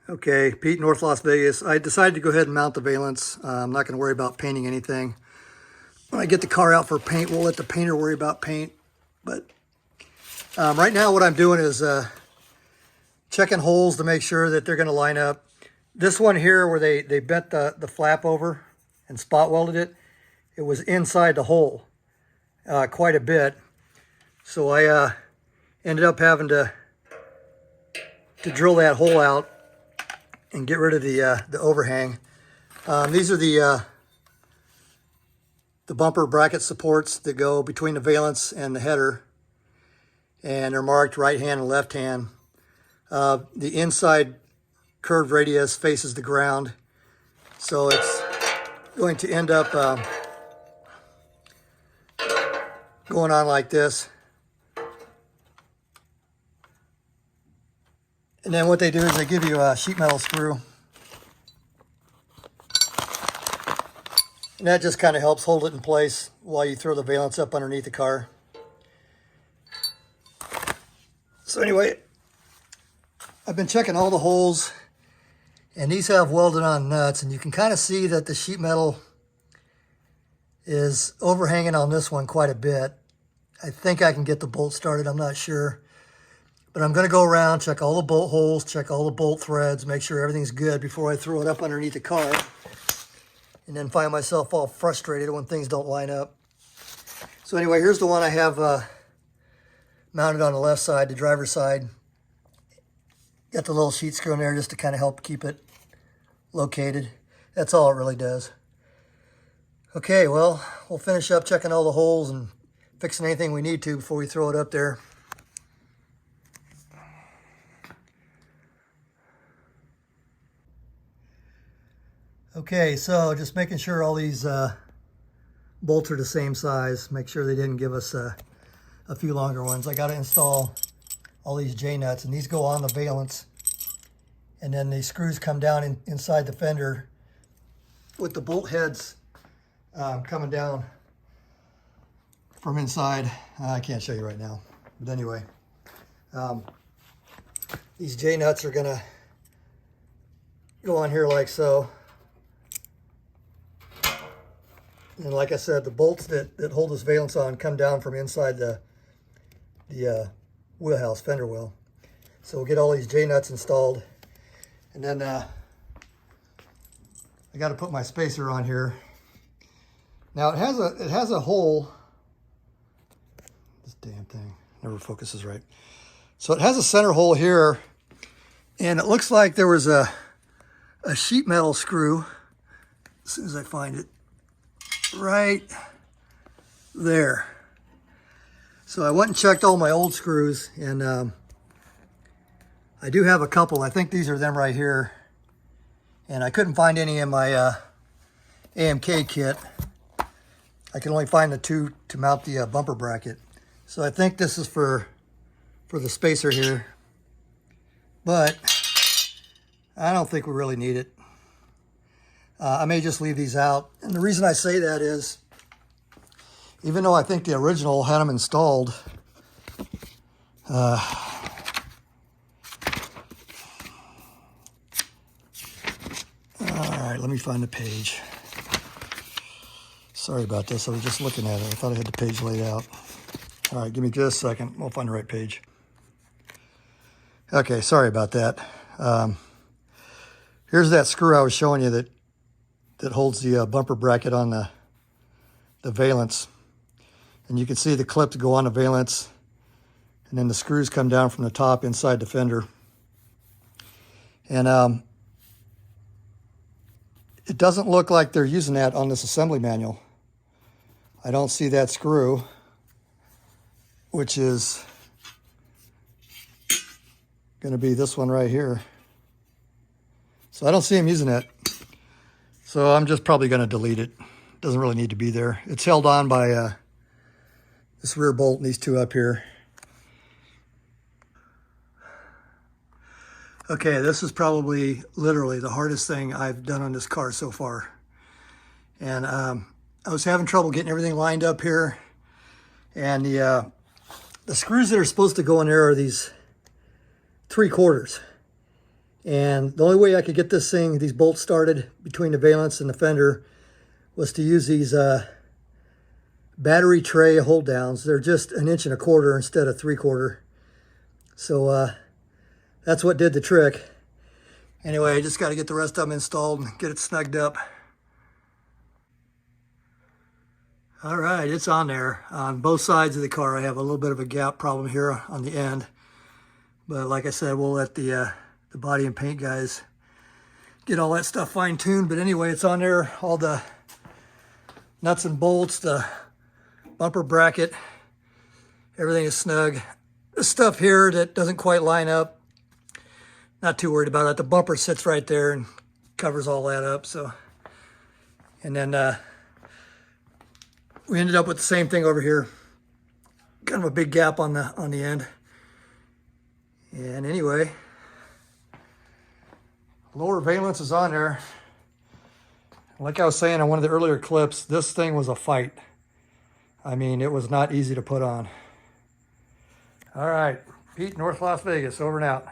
Okay, Pete, North Las Vegas. I decided to go ahead and mount the Valance. I'm not going to worry about painting anything. When I get the car out for paint, we'll let the painter worry about paint. But right now what I'm doing is checking holes to make sure that they're going to line up. This one here where they bent the flap over and spot welded it, it was inside the hole quite a bit. So I ended up having to drill that hole out and get rid of the overhang. These are the bumper bracket supports that go between the valance and the header, and they're marked right hand and left hand. The inside curved radius faces the ground, so it's going to end up going on like this. And then what they do is they give you a sheet metal screw. And that just kind of helps hold it in place while you throw the valance up underneath the car. So anyway, I've been checking all the holes, and these have welded on nuts, and you can kind of see that the sheet metal is overhanging on this one quite a bit. I think I can get the bolt started, I'm not sure. But I'm going to go around, check all the bolt holes, check all the bolt threads, make sure everything's good before I throw it up underneath the car. And then find myself all frustrated when things don't line up. So anyway, here's the one I have mounted on the left side, the driver's side. Got the little sheet screw in there just to kind of help keep it located. That's all it really does. Okay, well, we'll finish up checking all the holes and fixing anything we need to before we throw it up there. Okay, so just making sure all these bolts are the same size. Make sure they didn't give us a few longer ones. I got to install all these J-nuts, and these go on the valance. And then the screws come down inside the fender with the bolt heads coming down from inside. I can't show you right now. But anyway, these J-nuts are going to go on here like so. And like I said, the bolts that hold this valance on come down from inside the wheelhouse, fender wheel. So we'll get all these J-nuts installed. And then I got to put my spacer on here. Now it has a hole. This damn thing never focuses right. So it has a center hole here, and it looks like there was a sheet metal screw, as soon as I find it, right there. So I went and checked all my old screws, and I do have a couple. I think these are them right here, and I couldn't find any in my AMK kit. I can only find the two to mount the bumper bracket. So I think this is for the spacer here, but I don't think we really need it. I may just leave these out. And the reason I say that is, even though I think the original had them installed, all right, let me find the page. Sorry about this, I was just looking at it. I thought I had the page laid out. All right, give me just a second. We'll find the right page. Okay, sorry about that. Here's that screw I was showing you that holds the bumper bracket on the valance. And you can see the clips go on the valance, and then the screws come down from the top inside the fender. And it doesn't look like they're using that on this assembly manual. I don't see that screw, which is going to be this one right here. So I don't see him using it. So I'm just probably going to delete it. Doesn't really need to be there. It's held on by this rear bolt and these two up here. Okay, this is probably literally the hardest thing I've done on this car so far. And I was having trouble getting everything lined up here. And the screws that are supposed to go in there are these 3/4. And the only way I could get these bolts started between the valance and the fender was to use these battery tray hold downs. They're just 1 1/4 inches instead of 3/4. So that's what did the trick. Anyway, I just got to get the rest of them installed and get it snugged up. All right, it's on there. On both sides of the car, I have a little bit of a gap problem here on the end. But like I said, we'll let the body and paint guys get all that stuff fine-tuned. But anyway, it's on there. All the nuts and bolts, the bumper bracket, everything is snug. The stuff here that doesn't quite line up, not too worried about it. The bumper sits right there and covers all that up. So, and then we ended up with the same thing over here. Kind of a big gap on the end. And anyway, lower valance is on there. Like I was saying in one of the earlier clips, this thing was a fight. I mean, it was not easy to put on. All right, Pete, North Las Vegas, over and out.